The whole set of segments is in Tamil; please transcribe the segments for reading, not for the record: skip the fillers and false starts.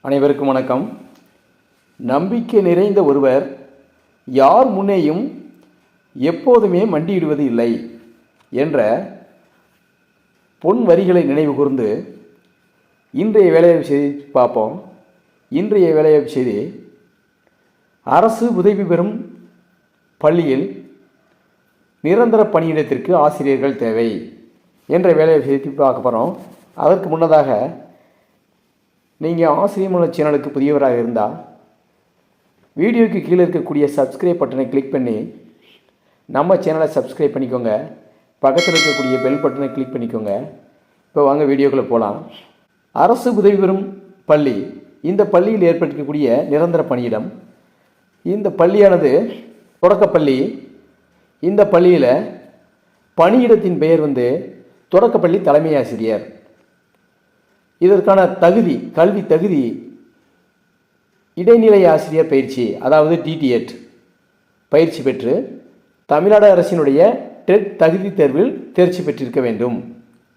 அனைவருக்கும் வணக்கம். நம்பிக்கை நிறைந்த ஒருவர் யார் முன்னேயும் எப்போதுமே மண்டியிடுவது இல்லை என்ற பொன் வரிகளை நினைவு கூர்ந்து இன்றைய வேலைவாய்ப்பு செய்தி பார்ப்போம். இன்றைய வேலைவாய்ப்பு செய்தி, அரசு உதவி பெறும் பள்ளியில் நிரந்தர பணியிடத்திற்கு ஆசிரியர்கள் தேவை என்ற வேலைவாய்ப்பு செய்தி பார்க்க போகிறோம். அதற்கு முன்னதாக நீங்கள் ஆசிரியர் சேனலுக்கு புதியவராக இருந்தால் வீடியோக்கு கீழே இருக்கக்கூடிய சப்ஸ்கிரைப் பட்டனை கிளிக் பண்ணி நம்ம சேனலை சப்ஸ்கிரைப் பண்ணிக்கோங்க. பக்கத்தில் இருக்கக்கூடிய பெல் பட்டனை கிளிக் பண்ணிக்கோங்க. இப்போ வாங்க வீடியோக்குள்ளே போகலாம். அரசு உதவி பெறும் பள்ளி, இந்த பள்ளியில் ஏற்பட்டிருக்கக்கூடிய நிரந்தர பணியிடம். இந்த பள்ளியானது தொடக்கப்பள்ளி. இந்த பள்ளியில் பணியிடத்தின் பெயர் தொடக்கப்பள்ளி தலைமை ஆசிரியர். இதற்கான தகுதி, கல்வி தகுதி இடைநிலை ஆசிரியர் பயிற்சி, அதாவது டிடிஎட் பயிற்சி பெற்று தமிழ்நாடு அரசினுடைய டெட் தகுதி தேர்வில் தேர்ச்சி பெற்றிருக்க வேண்டும்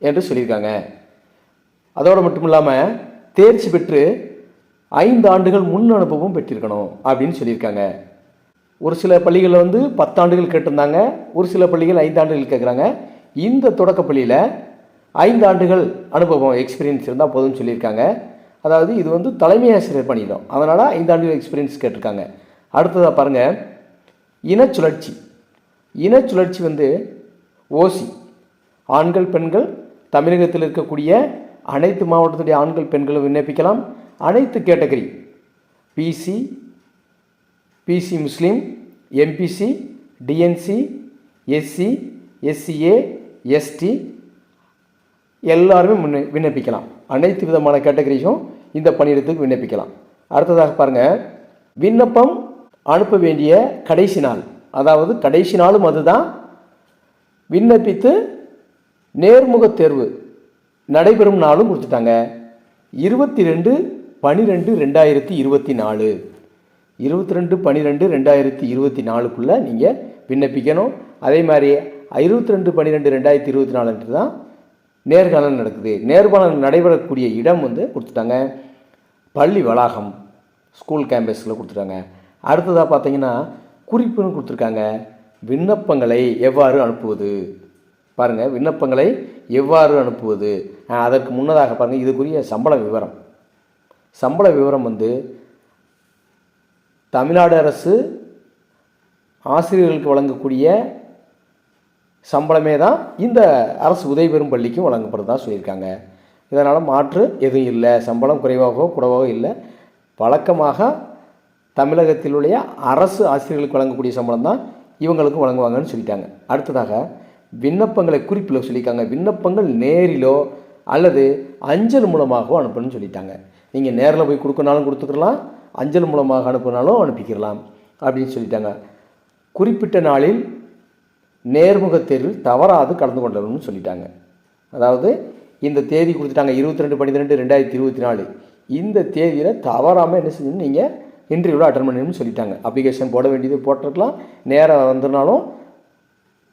என்று சொல்லியிருக்காங்க. அதோடு மட்டும் இல்லாமல் தேர்ச்சி பெற்று 5 ஆண்டுகள் முன் அனுபவம் பெற்றிருக்கணும் அப்படின்னு சொல்லியிருக்காங்க. ஒரு சில பள்ளிகளில் 10 ஆண்டுகள் கேட்டிருந்தாங்க, ஒரு சில பள்ளிகள் 5 ஆண்டுகள் கேட்குறாங்க. இந்த தொடக்கப்பள்ளியில் 5 ஆண்டுகள் அனுபவம் எக்ஸ்பீரியன்ஸ் இருந்தால் போதும்னு சொல்லியிருக்காங்க. அதாவது இது தலைமை ஆசிரியர் பணியிடம், அதனால் 5 ஆண்டுகள் எக்ஸ்பீரியன்ஸ் கேட்டிருக்காங்க. அடுத்ததாக பாருங்கள், இனச்சுழற்சி. இனச்சுழற்சி ஓசி, ஆண்கள் பெண்கள் தமிழகத்தில் இருக்கக்கூடிய அனைத்து மாவட்டத்துடைய ஆண்கள் பெண்களும் விண்ணப்பிக்கலாம். அனைத்து கேட்டகரி, பிசி, பிசி முஸ்லீம், MBC, DNC, SC, SCA, ST எல்லாருமே விண்ணப்பிக்கலாம். அனைத்து விதமான கேட்டகரிஸும் இந்த பணியிடத்துக்கு விண்ணப்பிக்கலாம். அடுத்ததாக பாருங்கள், விண்ணப்பம் அனுப்ப வேண்டிய கடைசி நாள், அதாவது கடைசி நாளும் அதுதான். விண்ணப்பித்து நேர்முக தேர்வு நடைபெறும் நாளும் கொடுத்துட்டாங்க. 22/12/2024 22/12/2024க்குள்ளே நீங்கள் விண்ணப்பிக்கணும். அதே மாதிரி 22/12/2024 தான் நேர்காணல் நடக்குது. நேர்காணல் நடைபெறக்கூடிய இடம் கொடுத்துட்டாங்க, பள்ளி வளாகம், ஸ்கூல் கேம்பஸில் கொடுத்துட்டாங்க. அடுத்ததாக பார்த்தீங்கன்னா குறிப்புன்னு கொடுத்துருக்காங்க, விண்ணப்பங்களை எவ்வாறு அனுப்புவது. பாருங்கள், விண்ணப்பங்களை எவ்வாறு அனுப்புவது. அதற்கு முன்னதாக பாருங்கள், இதுக்குரிய சம்பள விவரம். சம்பள விவரம் தமிழ்நாடு அரசு ஆசிரியர்களுக்கு வழங்கக்கூடிய சம்பளமே தான் இந்த அரசு உதவி பெறும் பள்ளிக்கும் வழங்கப்படுறதா சொல்லியிருக்காங்க. இதனால் மாற்று எதுவும் இல்லை. சம்பளம் குறைவாகவோ கூடவோ இல்லை. வழக்கமாக தமிழகத்திலுடைய அரசு ஆசிரியர்களுக்கு வழங்கக்கூடிய சம்பளம் தான் இவங்களுக்கும் வழங்குவாங்கன்னு சொல்லிட்டாங்க. அடுத்ததாக விண்ணப்பங்களை குறிப்பில் சொல்லியிருக்காங்க. விண்ணப்பங்கள் நேரிலோ அல்லது அஞ்சல் மூலமாகவோ அனுப்பணும்னு சொல்லிட்டாங்க. நீங்கள் நேரில் போய் கொடுக்கனாலும் கொடுத்துக்கலாம், அஞ்சல் மூலமாக அனுப்பினாலும் அனுப்பிக்கலாம் அப்படின்னு சொல்லிட்டாங்க. குறிப்பிட்ட நாளில் நேர்முக தேர்வில் தவறாது கலந்து கொள்ளணும்னு சொல்லிட்டாங்க. அதாவது இந்த தேதி கொடுத்துட்டாங்க, 22/12/2024. இந்த தேதியில் தவறாமல் என்ன செஞ்சணும், நீங்கள் இன்டர்வியூவில் அட்டன் பண்ணணும்னு சொல்லிட்டாங்க. அப்ளிகேஷன் போட வேண்டியது போட்டிருக்கலாம், நேராக வந்தனாலும்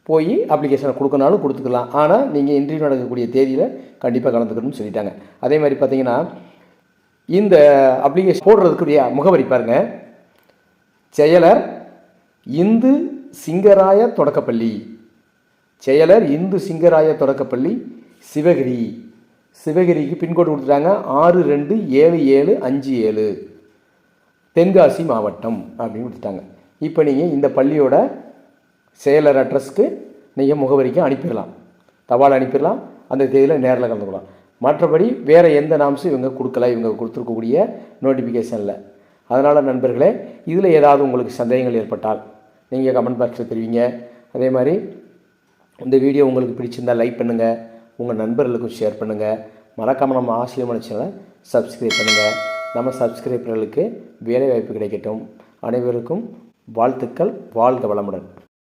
போய் அப்ளிகேஷனை கொடுக்கனாலும் கொடுத்துக்கலாம். ஆனால் நீங்கள் இன்டர்வியூ நடக்கக்கூடிய தேதியில் கண்டிப்பாக கலந்துக்கணும்னு சொல்லிட்டாங்க. அதே மாதிரி பார்த்தீங்கன்னா இந்த அப்ளிகேஷன் போடுறதுக்குரிய முகவரி பாருங்கள், செயலர் இந்து சிங்கராய தொடக்கப்பள்ளி, செயலர் இந்து சிங்கராய தொடக்கப்பள்ளி, சிவகிரி. சிவகிரிக்கு பின்கோடு கொடுத்துட்டாங்க 627757, தென்காசி மாவட்டம் அப்படின்னு கொடுத்துட்டாங்க. இப்போ நீங்கள் இந்த பள்ளியோட செயலர் அட்ரஸ்க்கு நீங்கள் முகவரிக்கு அனுப்பிடலாம், தபால் அனுப்பிடலாம். அந்த தேதியில் நேரில் கலந்துக்கலாம். மற்றபடி வேறு எந்த நாம்ஸும் இவங்க கொடுக்கல, இவங்க கொடுத்துருக்கக்கூடிய நோட்டிஃபிகேஷனில். அதனால் நண்பர்களே, இதில் ஏதாவது உங்களுக்கு சந்தேகங்கள் ஏற்பட்டால் நீங்கள் கமெண்ட் பாக்ஸில் தெரிவிங்க. அதே மாதிரி இந்த வீடியோ உங்களுக்கு பிடிச்சிருந்தால் லைக் பண்ணுங்கள், உங்கள் நண்பர்களுக்கும் ஷேர் பண்ணுங்கள். மறக்காமல் நம்ம ஆசிரியர் சேனலை சப்ஸ்கிரைப் பண்ணுங்கள். நம்ம சப்ஸ்கிரைபர்களுக்கு வேலை வாய்ப்பு கிடைக்கட்டும். அனைவருக்கும் வாழ்த்துக்கள். வாழ்க வளமுடன்.